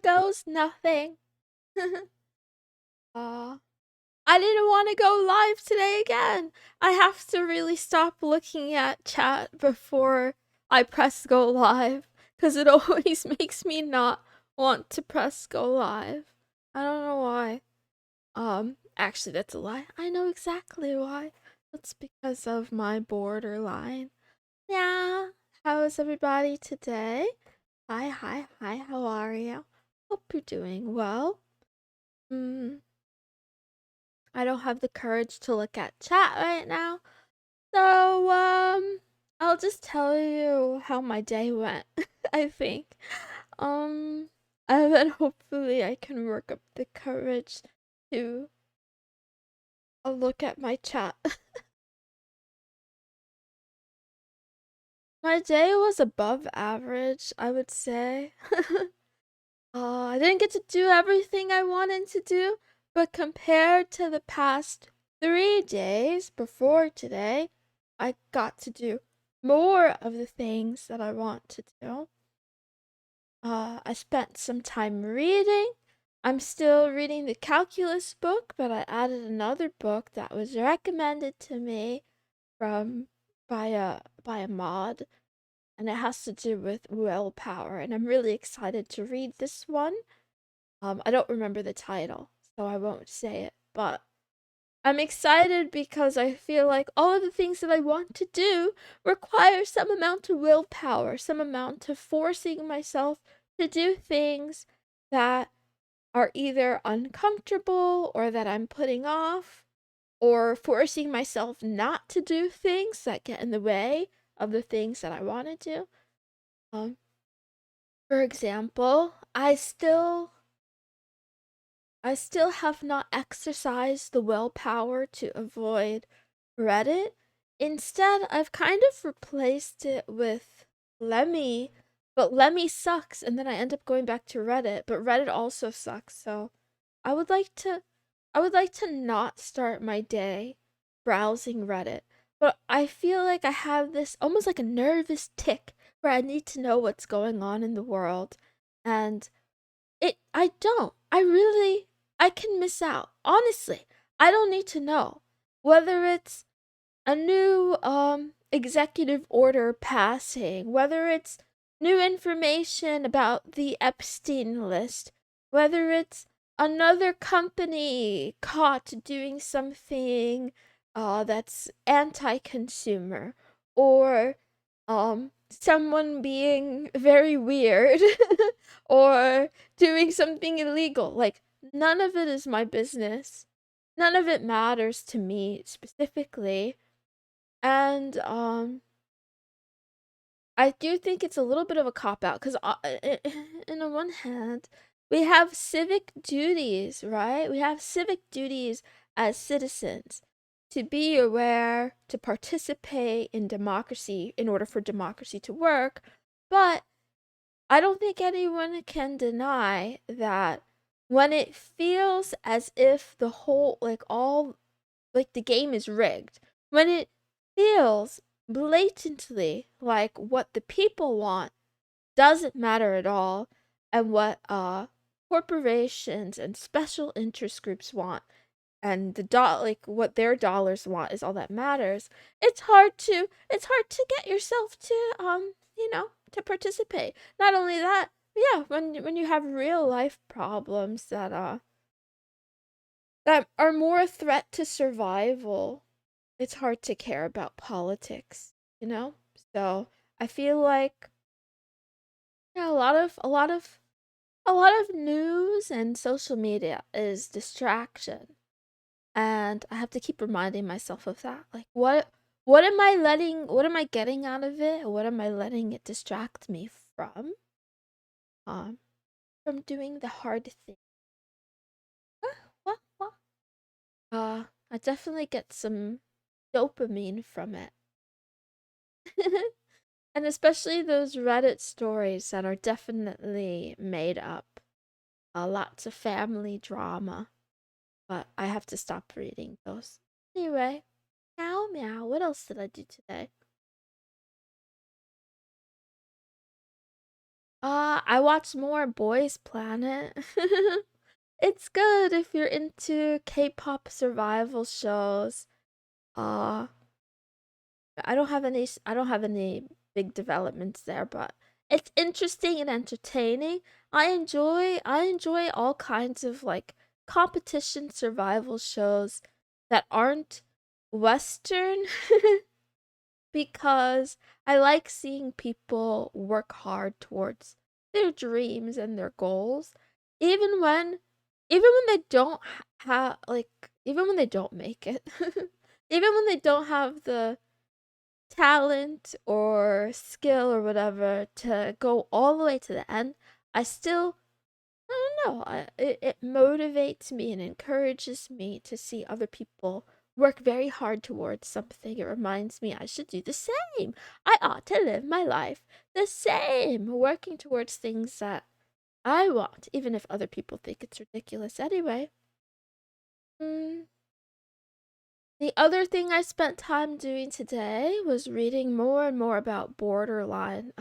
there goes nothing. uh, I didn't want to go live today again. I have to really stop looking at chat before I press go live because it always makes me not want to press go live. I don't know why. Actually, that's a lie. I know exactly why. That's because of my borderline. Yeah. How is everybody today? Hi, hi, hi. How are you? Hope you're doing well. I don't have the courage to look at chat right now. So, I'll just tell you how my day went, I think. Um, and then hopefully I can work up the courage to look at my chat. My day was above average, I would say. I didn't get to do everything I wanted to do, but compared to the past 3 days before today, I got to do more of the things that I want to do. I spent some time reading. I'm still reading the calculus book, but I added another book that was recommended to me from by a mod, and it has to do with willpower, and I'm really excited to read this one. I don't remember the title, so I won't say it, but I'm excited because I feel like all of the things that I want to do require some amount of willpower, some amount of forcing myself to do things that are either uncomfortable or that I'm putting off, or forcing myself not to do things that get in the way of the things that I want to do. Um, for example, I still have not exercised the willpower to avoid Reddit. Instead, I've kind of replaced it with Lemmy, but Lemmy sucks, and then I end up going back to Reddit, but Reddit also sucks. So, I would like to I would like to not start my day browsing Reddit, but I feel like I have this almost like a nervous tick where I need to know what's going on in the world, and I don't. I can miss out. Honestly, I don't need to know whether it's a new executive order passing, whether it's new information about the Epstein list, whether it's another company caught doing something that's anti-consumer, or someone being very weird or doing something illegal. Like, none of it is my business. None of it matters to me specifically. And I do think it's a little bit of a cop out because, in the one hand, we have civic duties, right? We have civic duties as citizens to be aware, to participate in democracy in order for democracy to work. But I don't think anyone can deny that when it feels as if the whole, like the game is rigged, when it feels blatantly like what the people want doesn't matter at all, and what corporations and special interest groups want, and like what their dollars want is all that matters. It's hard to get yourself to to participate. Not only that, yeah, when you have real life problems that are more a threat to survival, it's hard to care about politics, you know? So, I feel like, yeah, a lot of news and social media is distraction. And I have to keep reminding myself of that. Like, what am I getting out of it? What am I letting it distract me Um from doing the hard thing. What? I definitely get some dopamine from it. And especially those Reddit stories that are definitely made up. Lots of family drama. But I have to stop reading those. Anyway, meow meow. What else did I do today? I watch more Boys Planet. It's good if you're into K-pop survival shows. Uh, I don't have any big developments there, but it's interesting and entertaining. I enjoy all kinds of like competition survival shows that aren't Western because I like seeing people work hard towards their dreams and their goals, even when they don't have like even when they don't make it, even when they don't have the talent or skill or whatever to go all the way to the end. I still I don't know. It motivates me and encourages me to see other people work very hard towards something. It reminds me I should do the same. I ought to live my life the same, working towards things that I want, even if other people think it's ridiculous anyway. Mm. The other thing I spent time doing today was reading more and more about borderline.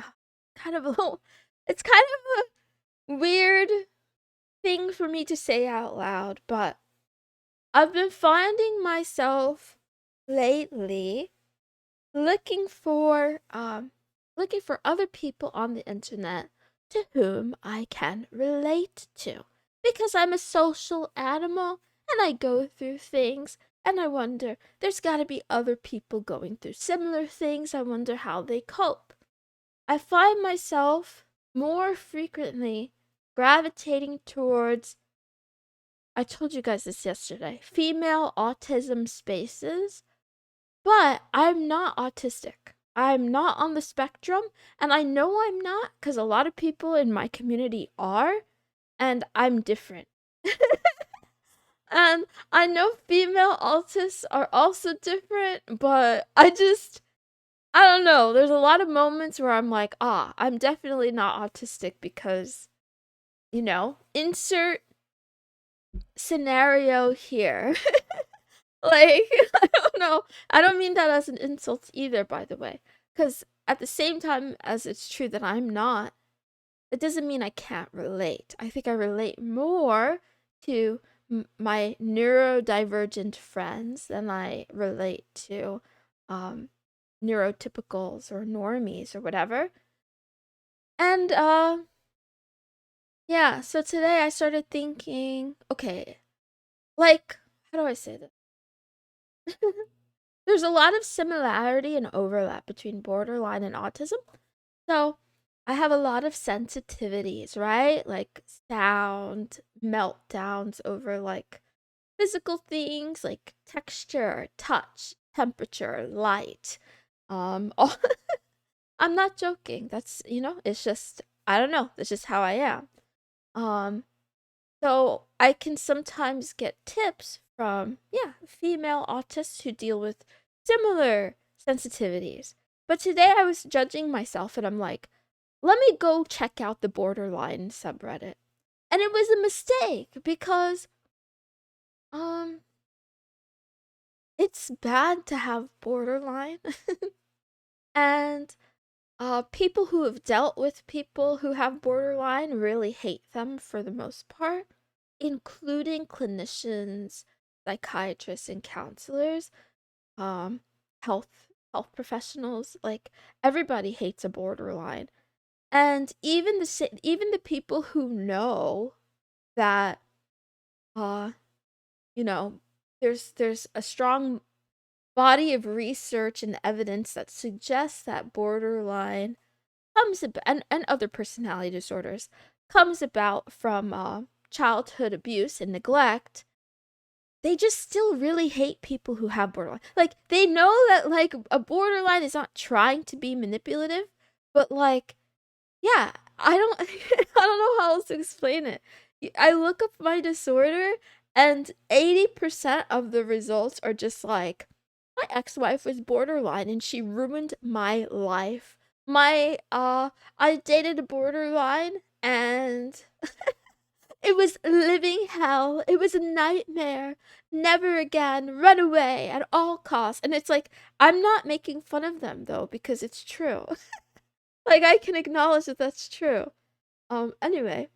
Kind of a little, it's kind of a weird thing for me to say out loud, but I've been finding myself lately looking for other people on the internet to whom I can relate to because I'm a social animal and I go through things and I wonder there's got to be other people going through similar things. I wonder how they cope. I find myself more frequently gravitating towards, I told you guys this yesterday, female autism spaces, but I'm not autistic. I'm not on the spectrum, and I know I'm not because a lot of people in my community are, and I'm different. And I know female autists are also different, but I don't know. There's a lot of moments where I'm like, I'm definitely not autistic because, insert scenario here. Like, I don't know. I don't mean that as an insult either, by the way. Because at the same time as it's true that I'm not, it doesn't mean I can't relate. I think I relate more to my neurodivergent friends than I relate to um, neurotypicals or normies or whatever. And yeah, so today I started thinking, okay, like, how do I say this? There's a lot of similarity and overlap between borderline and autism. So, I have a lot of sensitivities, right? Like sound, meltdowns over like physical things like texture, touch, temperature, light. All I'm not joking. That's, it's just I don't know. That's just how I am. Um so I can sometimes get tips from, yeah, female autists who deal with similar sensitivities. But today I was judging myself and I'm like, let me go check out the borderline subreddit. And it was a mistake because um it's bad to have borderline. And people who have dealt with people who have borderline really hate them for the most part, including clinicians, psychiatrists, and counselors, um, health professionals. Like everybody hates a borderline, and even the people who know that, uh, you know, there's a strong body of research and evidence that suggests that borderline and other personality disorders comes about from childhood abuse and neglect. They just still really hate people who have borderline. Like they know that like a borderline is not trying to be manipulative, but like, yeah, I don't I don't know how else to explain it. I look up my disorder and 80% of the results are just like my ex-wife was borderline and she ruined my life. My I dated a borderline and it was living hell. It was a nightmare. Never again. Run away at all costs. And it's like I'm not making fun of them though because it's true. Like I can acknowledge that that's true. Anyway,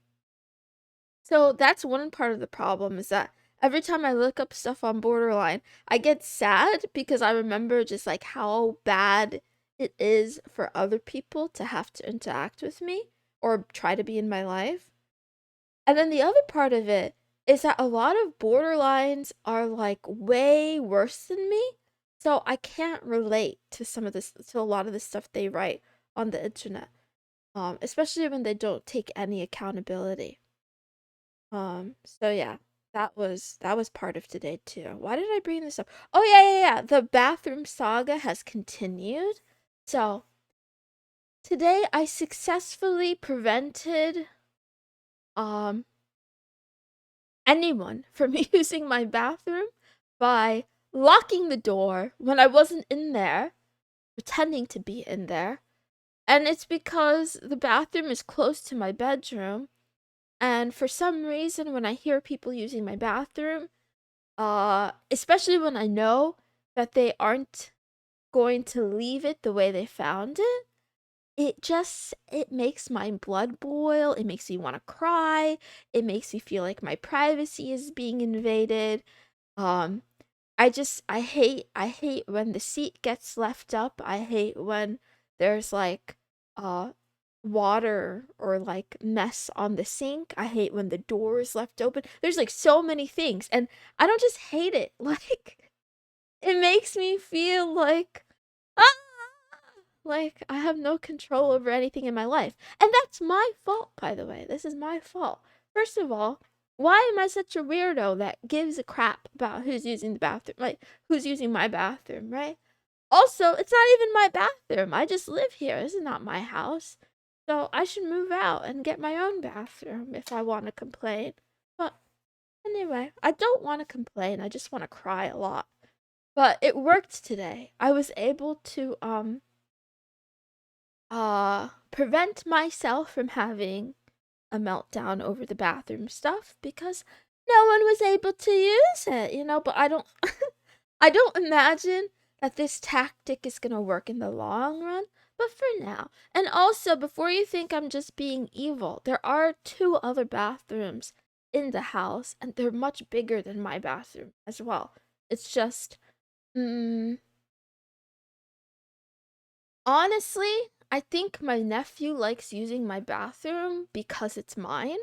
so that's one part of the problem is that every time I look up stuff on Borderline, I get sad because I remember just like how bad it is for other people to have to interact with me or try to be in my life. And then the other part of it is that a lot of borderlines are like way worse than me. So I can't relate to some of this, to a lot of the stuff they write on the internet. Especially when they don't take any accountability. So yeah, that was part of today too. Why did I bring this up? Oh yeah. The bathroom saga has continued. So today I successfully prevented um anyone from using my bathroom by locking the door when I wasn't in there, pretending to be in there. And it's because the bathroom is close to my bedroom. And for some reason, when I hear people using my bathroom, especially when I know that they aren't going to leave it the way they found it, it makes my blood boil. It makes me want to cry. It makes me feel like my privacy is being invaded. Um, I hate when the seat gets left up. I hate when there's like uh water or like mess on the sink. I hate when the door is left open. There's like so many things and I don't just hate it. Like it makes me feel ah, like I have no control over anything in my life. And that's my fault, by the way. This is my fault. First of all, why am I such a weirdo that gives a crap about who's using the bathroom? Like, who's using my bathroom, right? Also, it's not even my bathroom. I just live here. This is not my house. So I should move out and get my own bathroom if I want to complain. But anyway, I don't want to complain. I just want to cry a lot. But it worked today. I was able to prevent myself from having a meltdown over the bathroom stuff because no one was able to use it, but I don't I don't imagine that this tactic is going to work in the long run, but for now. And also, before you think I'm just being evil, there are two other bathrooms in the house and they're much bigger than my bathroom as well. It's just mm, honestly, I think my nephew likes using my bathroom because it's mine.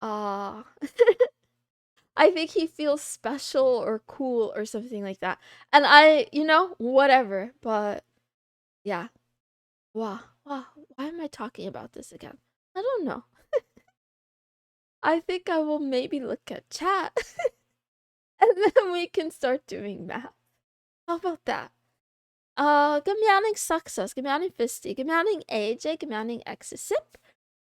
Uh I think he feels special or cool or something like that. And whatever. But yeah. Wow. Wow. Why am I talking about this again? I don't know. I think I will maybe look at chat and then we can start doing math. How about that? Good morning, Success. Good morning, Fisty. Good morning, AJ. Good morning, Exisip.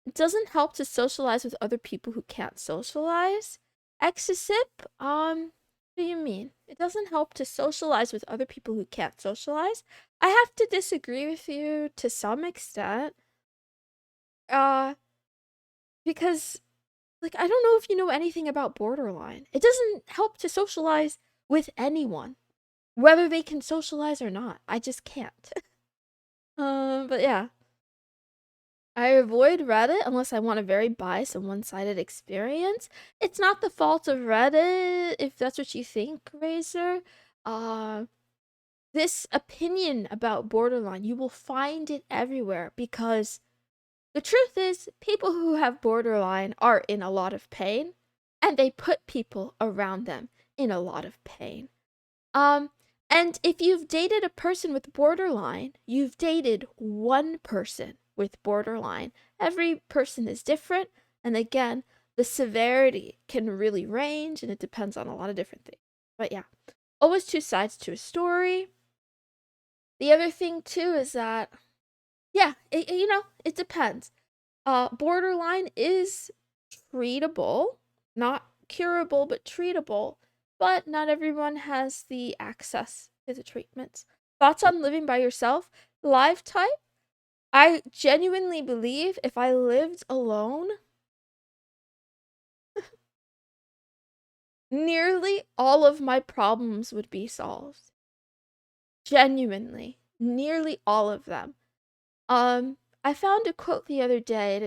It doesn't help to socialize with other people who can't socialize. Exisip, what do you mean? It doesn't help to socialize with other people who can't socialize. I have to disagree with you to some extent. Uh, because like I don't know if you know anything about borderline. It doesn't help to socialize with anyone, whether they can socialize or not. I just can't. But yeah. I avoid Reddit unless I want a very biased and one-sided experience. It's not the fault of Reddit if that's what you think, Razor. Uh, this opinion about borderline, you will find it everywhere because the truth is, people who have borderline are in a lot of pain, and they put people around them in a lot of pain. Um, and if you've dated a person with borderline, you've dated one person with borderline. Every person is different, and again, the severity can really range, and it depends on a lot of different things. But yeah, always two sides to a story. The other thing too is that, yeah, it depends. Borderline is treatable, not curable, but treatable. But not everyone has the access to the treatments. Thoughts on living by yourself? Live type? I genuinely believe if I lived alone, nearly all of my problems would be solved. Genuinely. Nearly all of them. I found a quote the other day, and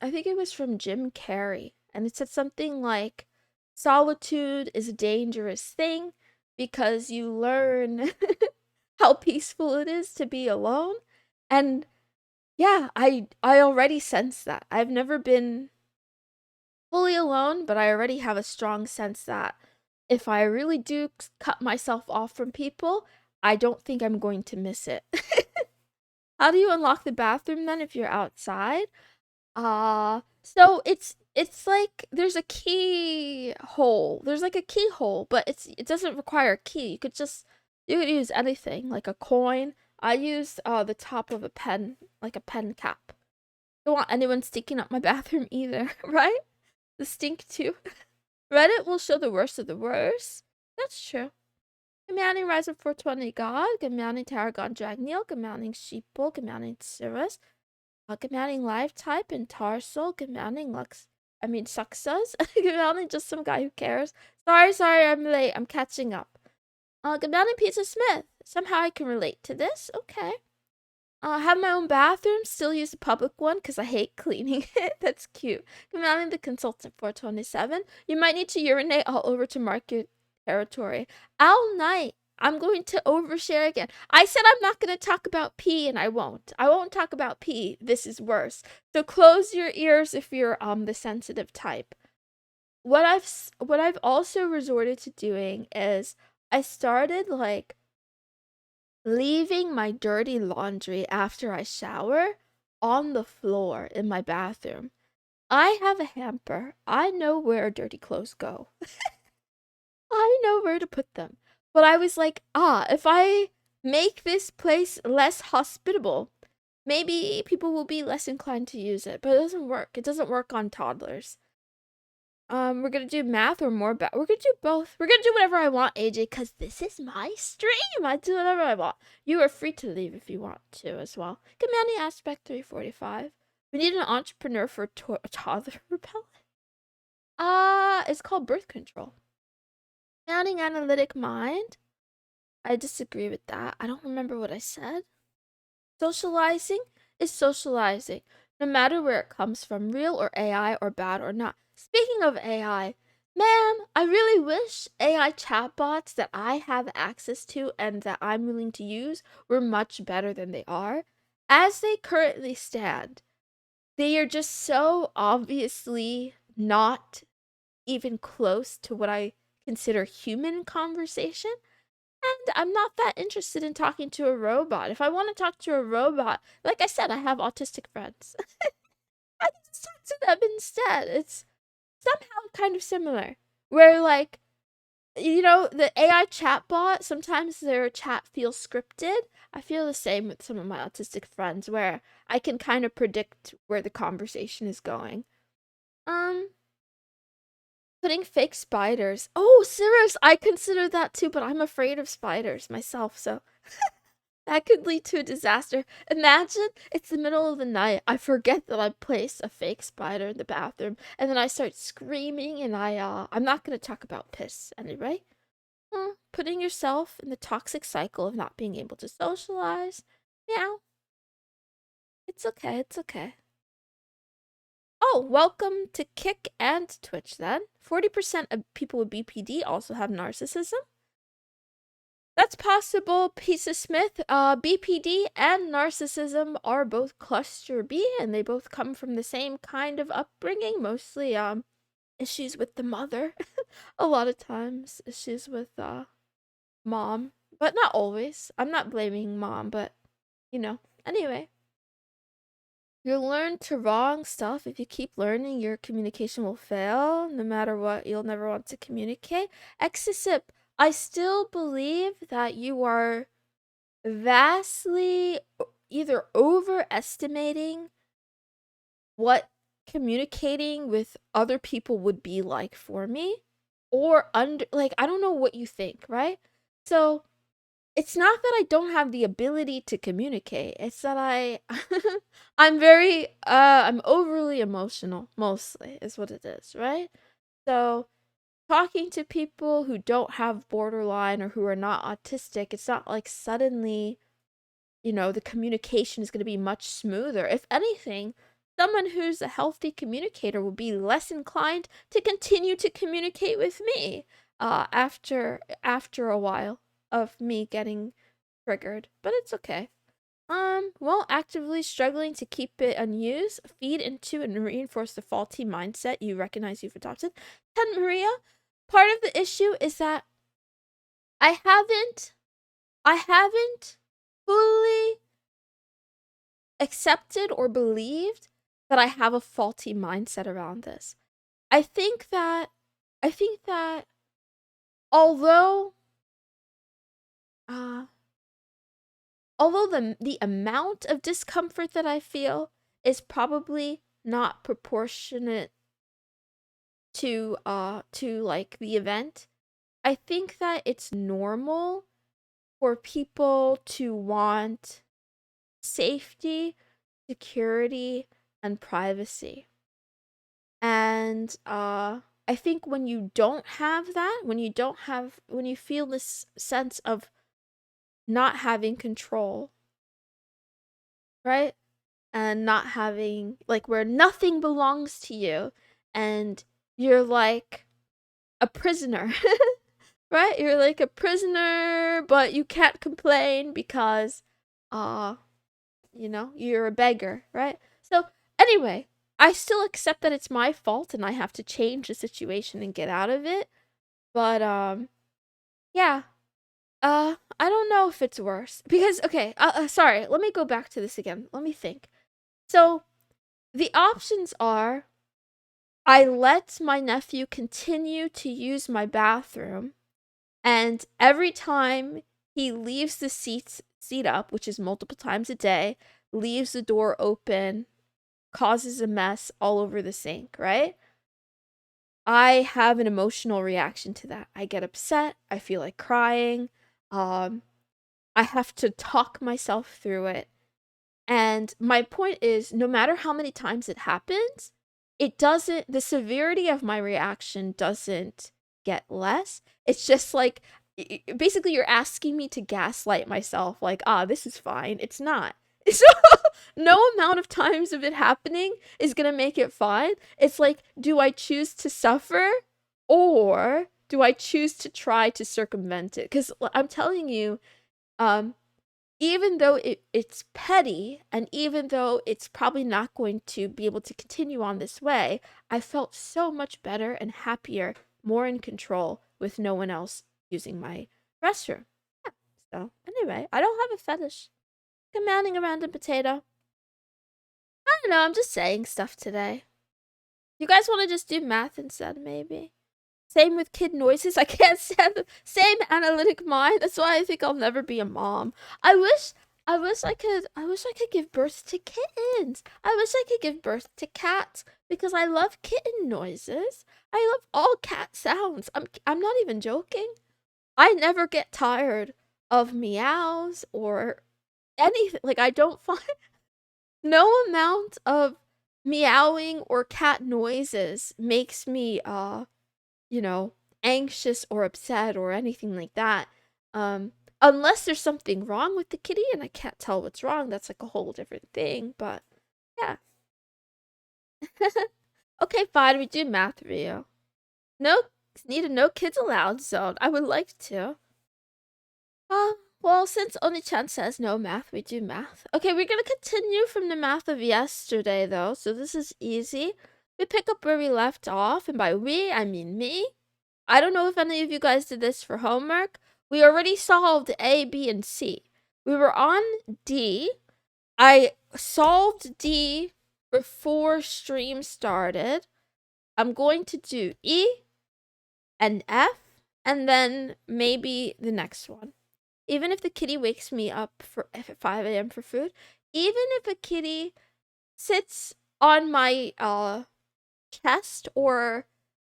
I think it was from Jim Carrey, and it said something like, "Solitude is a dangerous thing because you learn how peaceful it is to be alone." And yeah, I already sense that. I've never been fully alone, but I already have a strong sense that if I really do cut myself off from people, I don't think I'm going to miss it. How do you unlock the bathroom then if you're outside? So it's like there's a keyhole. There's like a keyhole, but it doesn't require a key. You could use anything, like a coin. I used the top of a pen, like a pen cap. Don't want anyone stinking up my bathroom either, right? The stink too. Reddit will show the worst of the worst. That's true. Good morning, Rise of 420 God. Good morning, Tarragon Dragneel. Good morning, Sheeple. Good morning, Cirrus. Good morning, Live Type and Tarsal. Good morning, Suxas. Good morning, just some guy who cares. Sorry, I'm late. I'm catching up. Good morning, Pizza Smith. Somehow I can relate to this. Okay. I have my own bathroom, still use the public one because I hate cleaning it. That's cute. Good morning, the consultant 427. You might need to urinate all over to mark your territory. All night. I'm going to overshare again. I said I'm not going to talk about pee, and I won't. I won't talk about pee. This is worse. So close your ears if you're the sensitive type. What I've also resorted to doing is I started like leaving my dirty laundry after I shower on the floor in my bathroom. I have a hamper. I know where dirty clothes go. I know where to put them. But I was like, if I make this place less hospitable, maybe people will be less inclined to use it. But it doesn't work. It doesn't work on toddlers. We're gonna do math or more. We're gonna do both. We're gonna do whatever I want, AJ, because this is my stream. I do whatever I want. You are free to leave if you want to as well. Commanding aspect 345. We need an entrepreneur for toddler repellent. It's called birth control. Commanding analytic mind. I disagree with that. I don't remember what I said. Socializing is socializing, no matter where it comes from, real or AI or bad or not. Speaking of AI, man, I really wish AI chatbots that I have access to and that I'm willing to use were much better than they are. As they currently stand, they are just so obviously not even close to what I consider human conversation. And I'm not that interested in talking to a robot. If I want to talk to a robot, like I said, I have autistic friends. I can just talk to them instead. It's somehow kind of similar. Where, like, the AI chatbot, sometimes their chat feels scripted. I feel the same with some of my autistic friends, where I can kind of predict where the conversation is going. Putting fake spiders. Oh, serious. I consider that too, but I'm afraid of spiders myself, so that could lead to a disaster. Imagine it's the middle of the night. I forget that I placed a fake spider in the bathroom, and then I start screaming, and I'm not gonna talk about piss anyway. Putting yourself in the toxic cycle of not being able to socialize. Meow. It's okay, it's okay. Oh, welcome to Kick and Twitch then. 40% of people with BPD also have narcissism. That's possible, Pizza Smith. BPD and narcissism are both cluster B, and they both come from the same kind of upbringing, mostly issues with the mother. A lot of times issues with mom, but not always. I'm not blaming mom, but Anyway, you'll learn to wrong stuff. If you keep learning, your communication will fail. No matter what, you'll never want to communicate. Exisip, I still believe that you are vastly either overestimating what communicating with other people would be like for me, or I don't know what you think, right? So it's not that I don't have the ability to communicate. It's that I'm overly emotional, mostly is what it is, right? So talking to people who don't have borderline or who are not autistic, it's not like suddenly the communication is going to be much smoother. If anything, someone who's a healthy communicator will be less inclined to continue to communicate with me after a while of me getting triggered. But it's okay. Well, actively struggling to keep it unused, feed into and reinforce the faulty mindset you recognize you've adopted. 10 Maria, part of the issue is that I haven't fully accepted or believed that I have a faulty mindset around this. I think that although uh although the amount of discomfort that I feel is probably not proportionate to like the event, I think that it's normal for people to want safety, security, and privacy. And I think when you don't have that, when you feel this sense of not having control, right? And not having, like, where nothing belongs to you and you're like a prisoner, right? You're like a prisoner, but you can't complain because you're a beggar, right? So anyway, I still accept that it's my fault and I have to change the situation and get out of it. But yeah. I don't know if it's worse because okay, sorry, let me go back to this again. Let me think. So, the options are I let my nephew continue to use my bathroom, and every time he leaves the seat up, which is multiple times a day, leaves the door open, causes a mess all over the sink, right? I have an emotional reaction to that. I get upset, I feel like crying. Um I have to talk myself through it. And my point is, no matter how many times it happens, the severity of my reaction doesn't get less. It's just like, basically, you're asking me to gaslight myself, like, this is fine. It's not. So, no amount of times of it happening is going to make it fine. It's like, do I choose to suffer or do I choose to try to circumvent it? Because I'm telling you, um, even though it's petty and even though it's probably not going to be able to continue on this way, I felt so much better and happier, more in control with no one else using my restroom. Yeah. So, anyway, I don't have a fetish. Commanding a random potato. I don't know, I'm just saying stuff today. You guys want to just do math instead, maybe? Same with kid noises. I can't stand them. Same analytic mind. That's why I think I'll never be a mom. I wish I could give birth to kittens. I wish I could give birth to cats because I love kitten noises. I love all cat sounds. I'm not even joking. I never get tired of meows or anything. Like I don't find no amount of meowing or cat noises makes me you know, anxious or upset or anything like that. Unless there's something wrong with the kitty and I can't tell what's wrong, that's like a whole different thing. But yeah. Okay, fine, we do math, Rio. No, need a no kids allowed zone. I would like to. Well, since Oni-chan says no math, we do math. Okay, we're gonna continue from the math of yesterday, though, so this is easy. We pick up where we left off, and by we, I mean me. I don't know if any of you guys did this for homework. We already solved A, B, and C. We were on D. I solved D before stream started. I'm going to do E and F, and then maybe the next one. Even if the kitty wakes me up at 5 a.m. for food, even if a kitty sits on my chest or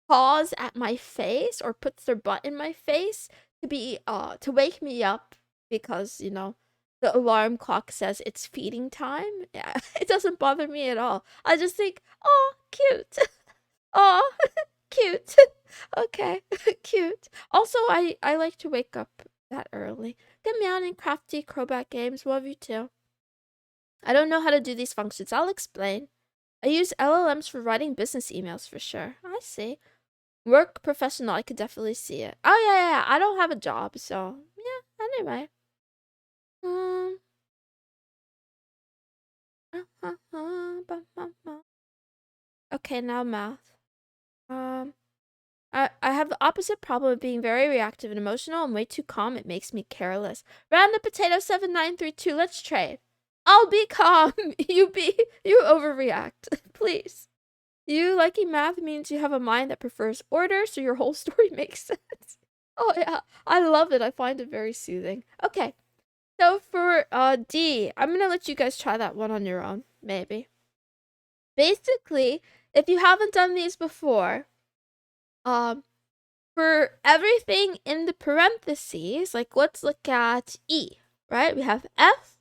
paws at my face or puts their butt in my face to wake me up because the alarm clock says it's feeding time. Yeah, it doesn't bother me at all. I just think, oh, cute. Oh, cute. Okay, cute. Also, I like to wake up that early Good morning, Crafty Crowbat Games. Love you too. I don't know how to do these functions. I'll explain. I use LLMs for writing business emails for sure. I see. Work professional. I could definitely see it. Oh, yeah. I don't have a job, so yeah. Anyway. Okay, now mouth. I have the opposite problem of being very reactive and emotional. I'm way too calm. It makes me careless. Random potato 7932. Let's trade. I'll be calm. You overreact. Please. You liking math means you have a mind that prefers order, so your whole story makes sense. Oh yeah, I love it. I find it very soothing. Okay, so for D, I'm gonna let you guys try that one on your own, maybe. Basically, if you haven't done these before, for everything in the parentheses, like let's look at E, right? We have F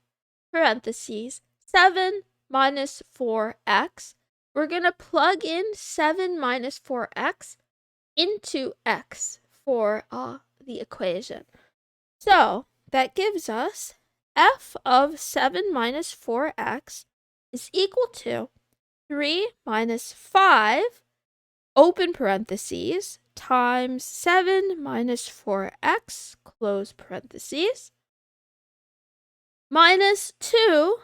parentheses 7 minus 4x. We're gonna plug in 7 minus 4x into x for the equation. So that gives us f of 7 minus 4x is equal to 3 minus 5, open parentheses, times 7 minus 4x, close parentheses, minus 2,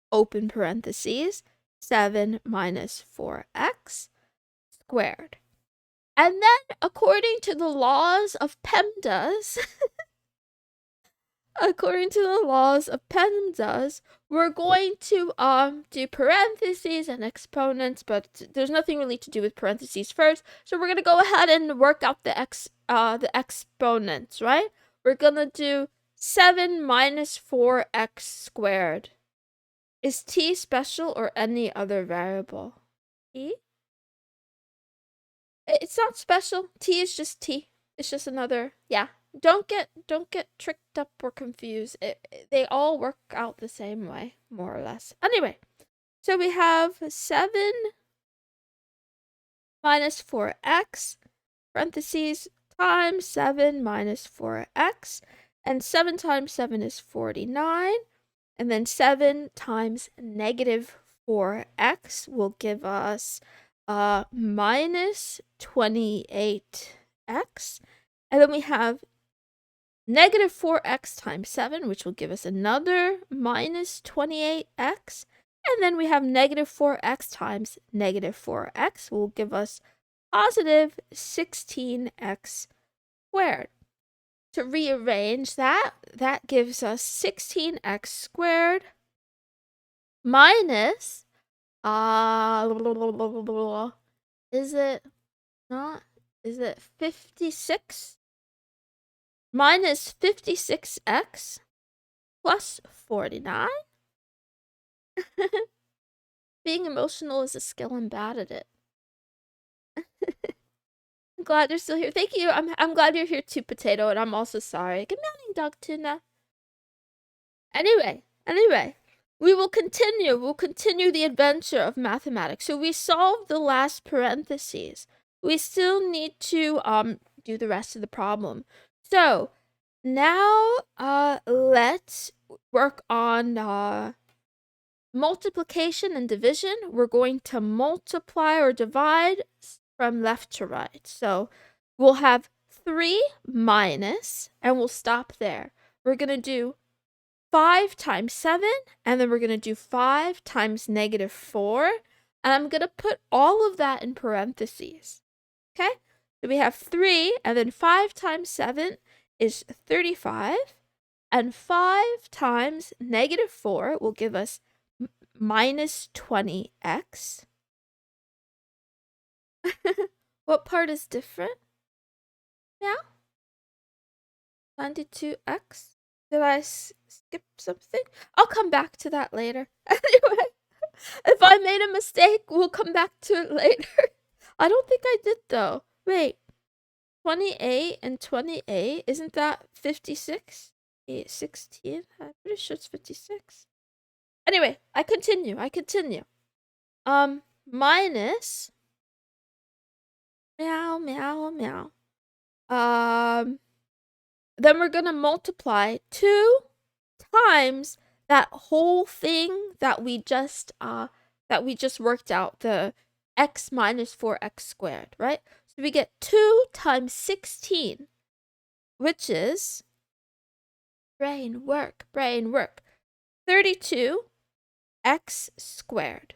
open parentheses, 7 minus 4x squared. And then, according to the laws of PEMDAS, we're going to do parentheses and exponents, but there's nothing really to do with parentheses first. So we're gonna go ahead and work out the exponents, right? We're gonna do 7 minus 4x squared. Is t special or any other variable? T? It's not special. T is just T. It's just another, yeah. Don't get tricked up or confused. They all work out the same way, more or less. Anyway, so we have 7 minus 4x, parentheses, times 7 minus 4x, and 7 times 7 is 49, and then 7 times negative 4x will give us minus 28x, and then we have negative 4x times 7, which will give us another minus 28x, and then we have negative 4x times negative 4x will give us positive 16x squared. To rearrange that gives us 16x squared minus is it 56 minus 56x plus 49? Being emotional is a skill. I'm bad at it. I'm glad you're still here. Thank you. I'm glad you're here too, Potato, and I'm also sorry. Good morning, Dog Tuna. Anyway, we will continue. We'll continue the adventure of mathematics. So we solved the last parentheses. We still need to do the rest of the problem. So now let's work on multiplication and division. We're going to multiply or divide from left to right. So we'll have 3 minus, and we'll stop there. We're going to do 5 times 7, and then we're going to do 5 times negative 4, and I'm going to put all of that in parentheses. Okay? So we have 3, and then 5 times 7 is 35, and 5 times negative 4 will give us minus 20x. What part is different? Yeah? 92x? Did I skip something? I'll come back to that later. Anyway, if I made a mistake, we'll come back to it later. I don't think I did, though. Wait. 28 and 28, isn't that 56? 16? I'm pretty sure it's 56. Anyway, I continue. Minus meow. then we're going to multiply 2 times that whole thing that we just worked out, the x minus 4x squared, right? So we get 2 times 16, which is, brain work, 32x squared.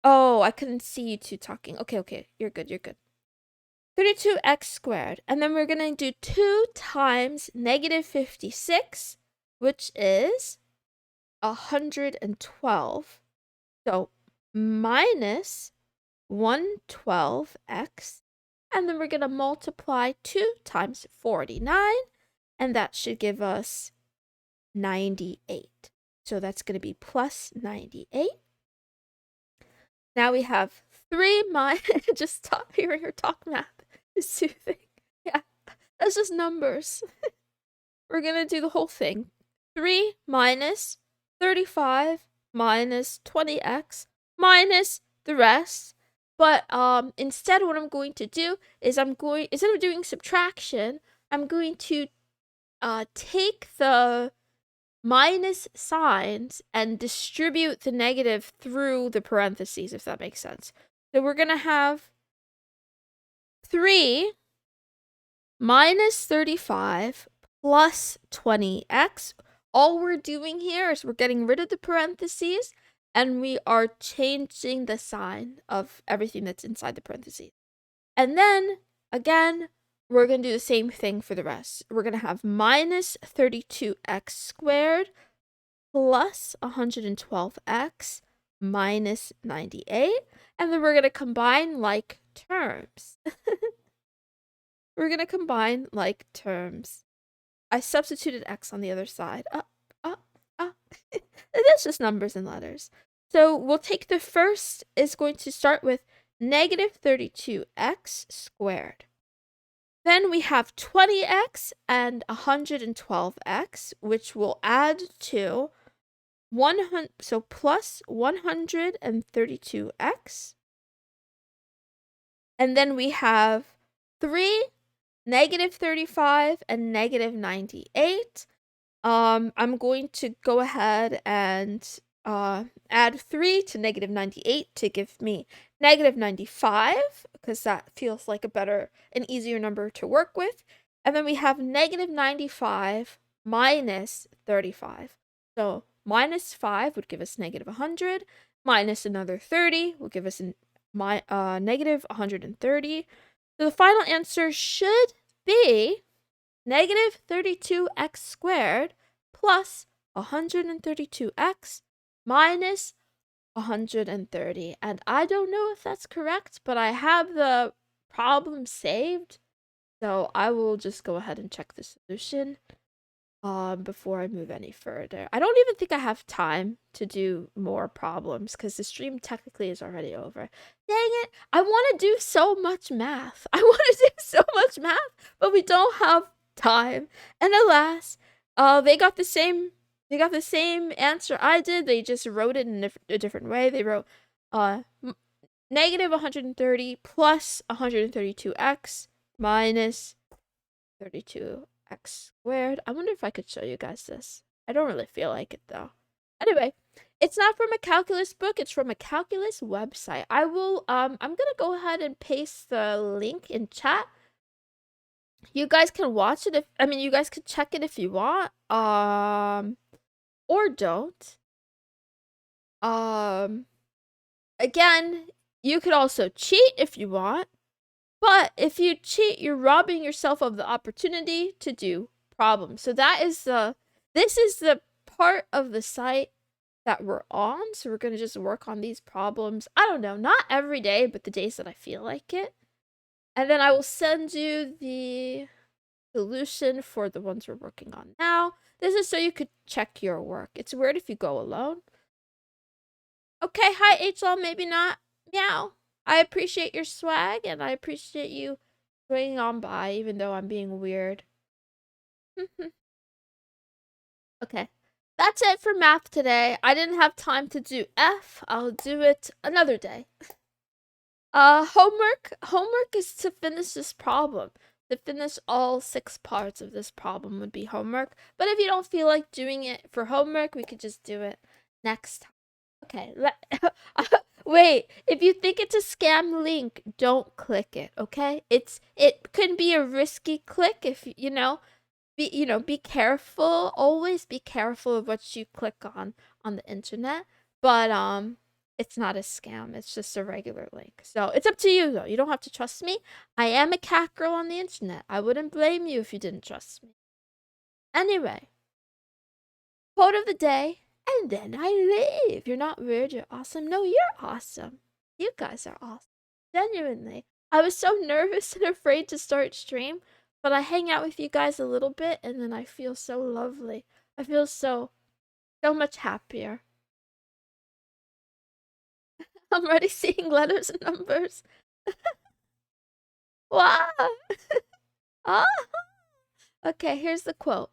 Oh, I couldn't see you two talking. Okay, you're good. 32x squared. And then we're going to do 2 times negative 56, which is 112. So minus 112x. And then we're going to multiply 2 times 49. And that should give us 98. So that's going to be plus 98. Now we have 3 just hearing her talk math is soothing. Yeah, that's just numbers. We're going to do the whole thing. 3 minus 35 minus 20x minus the rest. But instead what I'm going to do is instead of doing subtraction, I'm going to take the minus signs and distribute the negative through the parentheses, if that makes sense. So we're going to have 3 minus 35 plus 20x. All we're doing here is we're getting rid of the parentheses and we are changing the sign of everything that's inside the parentheses. And then, again, we're going to do the same thing for the rest. We're going to have minus 32x squared plus 112x minus 98. And then we're going to combine like terms. We're going to combine like terms. I substituted x on the other side. It's just numbers and letters. So we'll take the first is going to start with negative 32x squared. Then we have 20x and 112x, which will add to 100, so plus 132x. And then we have 3, negative 35, and negative 98. I'm going to go ahead and add 3 to negative 98 to give me negative 95, because that feels like a better and easier number to work with. And then we have negative 95 minus 35. So minus 5 would give us negative 100, minus another 30 will give us negative 130. So the final answer should be negative 32x squared plus 132x minus 130. And I don't know if that's correct, but I have the problem saved. So I will just go ahead and check the solution before I move any further. I don't even think I have time to do more problems because the stream technically is already over. Dang it! I want to do so much math. But we don't have time. And alas, they got the same answer I did. They just wrote it in a different way. They wrote negative 130 plus 132x minus 32x squared. I wonder if I could show you guys this. I don't really feel like it though. Anyway, it's not from a calculus book, it's from a calculus website. I will I'm gonna go ahead and paste the link in chat. You guys can watch it you guys could check it if you want. Or don't. Again, you could also cheat if you want. But if you cheat, you're robbing yourself of the opportunity to do problems. So this is the part of the site that we're on. So we're going to just work on these problems. I don't know, not every day, but the days that I feel like it. And then I will send you the solution for the ones we're working on now. This is so you could check your work. It's weird if you go alone. Okay, hi HL, maybe not. Meow. I appreciate your swag, and I appreciate you swinging on by, even though I'm being weird. Okay, that's it for math today. I didn't have time to do F. I'll do it another day. Homework is to finish this problem. to finish all 6 parts of this problem would be homework. But if you don't feel like doing it for homework, we could just do it next time. Okay, wait, if you think it's a scam link, don't click it, okay? It could be a risky click if be careful. Always be careful of what you click on the internet. But it's not a scam. It's just a regular link. So it's up to you though. You don't have to trust me. I am a cat girl on the internet. I wouldn't blame you if you didn't trust me. Anyway, quote of the day, and then I leave. You're not weird, you're awesome. No, you're awesome. You guys are awesome. Genuinely. I was so nervous and afraid to start stream, but I hang out with you guys a little bit and then I feel so lovely. I feel so much happier. I'm already seeing letters and numbers. Wow. Ah. Okay, here's the quote.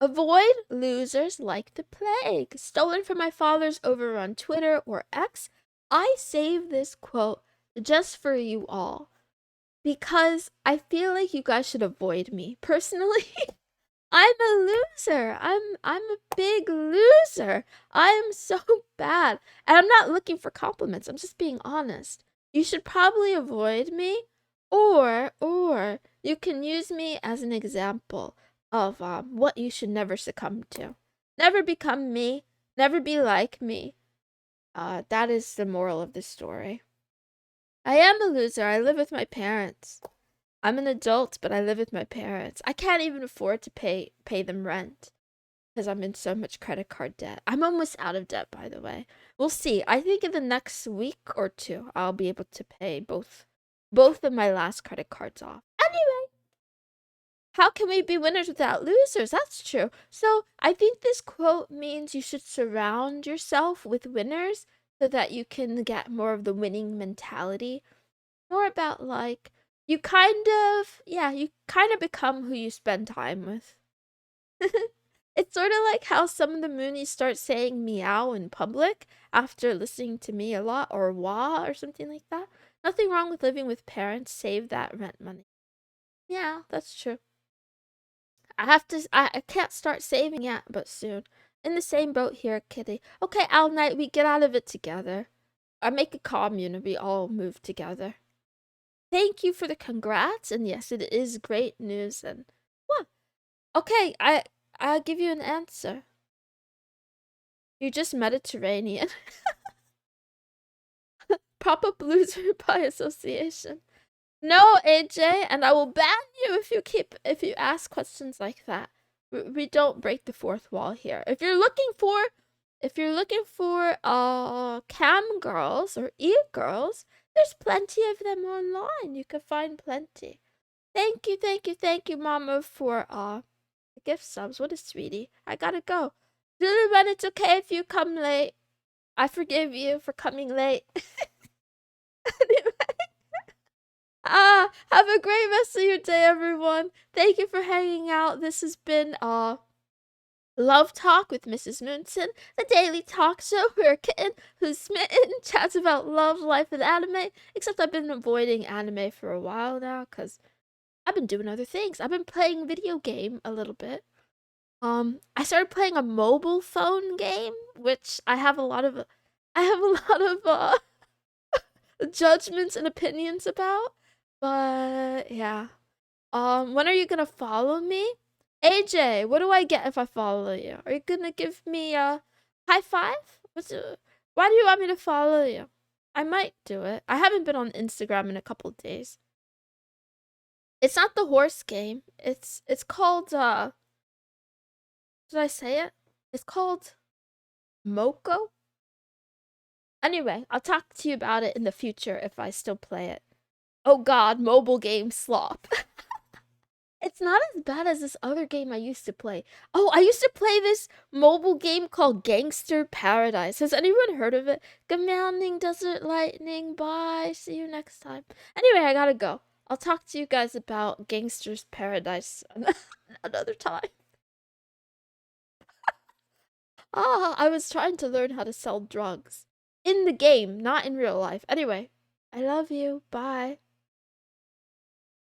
Avoid losers like the plague. Stolen from my father's overrun Twitter or X. I save this quote just for you all because I feel like you guys should avoid me. Personally, I'm a loser. I'm a big loser. I am so bad. And I'm not looking for compliments. I'm just being honest. You should probably avoid me or you can use me as an example of what you should never succumb to. Never become me. Never be like me. That is the moral of the story. I am a loser. I live with my parents. I'm an adult, but I live with my parents. I can't even afford to pay them rent because I'm in so much credit card debt. I'm almost out of debt, by the way. We'll see. I think in the next week or two, I'll be able to pay both of my last credit cards off. Anyway, how can we be winners without losers? That's true. So I think this quote means you should surround yourself with winners so that you can get more of the winning mentality. More about like you kind of become who you spend time with. It's sort of like how some of the Moonies start saying meow in public after listening to me a lot, or wah or something like that. Nothing wrong with living with parents. Save that rent money. Yeah, that's true. I can't start saving yet, but soon. In the same boat here, kitty. Okay, Al Knight, we get out of it together. I make a commune and we all move together. Thank you for the congrats, and yes, it is great news. And what? Okay, I'll give you an answer. You're just Mediterranean. Pop-up loser by association. No, AJ, and I will ban you if you ask questions like that. We don't break the fourth wall here. If you're looking for cam girls or e-girls, there's plenty of them online. You can find plenty. Thank you, Mama, for the gift subs. What a sweetie. I gotta go. Luluman, it's okay if you come late. I forgive you for coming late. Have a great rest of your day, everyone. Thank you for hanging out. This has been Love Talk with Mrs. Moonson, the daily talk show where a kitten who's smitten chats about love, life, and anime. Except I've been avoiding anime for a while now because I've been doing other things. I've been playing video game a little bit. I started playing a mobile phone game, which I have a lot of judgments and opinions about. But yeah. When are you gonna follow me? AJ, what do I get if I follow you? Are you gonna give me a high five? Why do you want me to follow you? I might do it. I haven't been on Instagram in a couple days. It's not the horse game. It's called did I say it? It's called Moko? Anyway, I'll talk to you about it in the future if I still play it. Oh god, mobile game slop. It's not as bad as this other game I used to play. Oh, I used to play this mobile game called Gangster Paradise. Has anyone heard of it? Good morning, Desert Lightning. Bye. See you next time. Anyway, I gotta go. I'll talk to you guys about Gangster's Paradise another time. I was trying to learn how to sell drugs. In the game, not in real life. Anyway, I love you. Bye.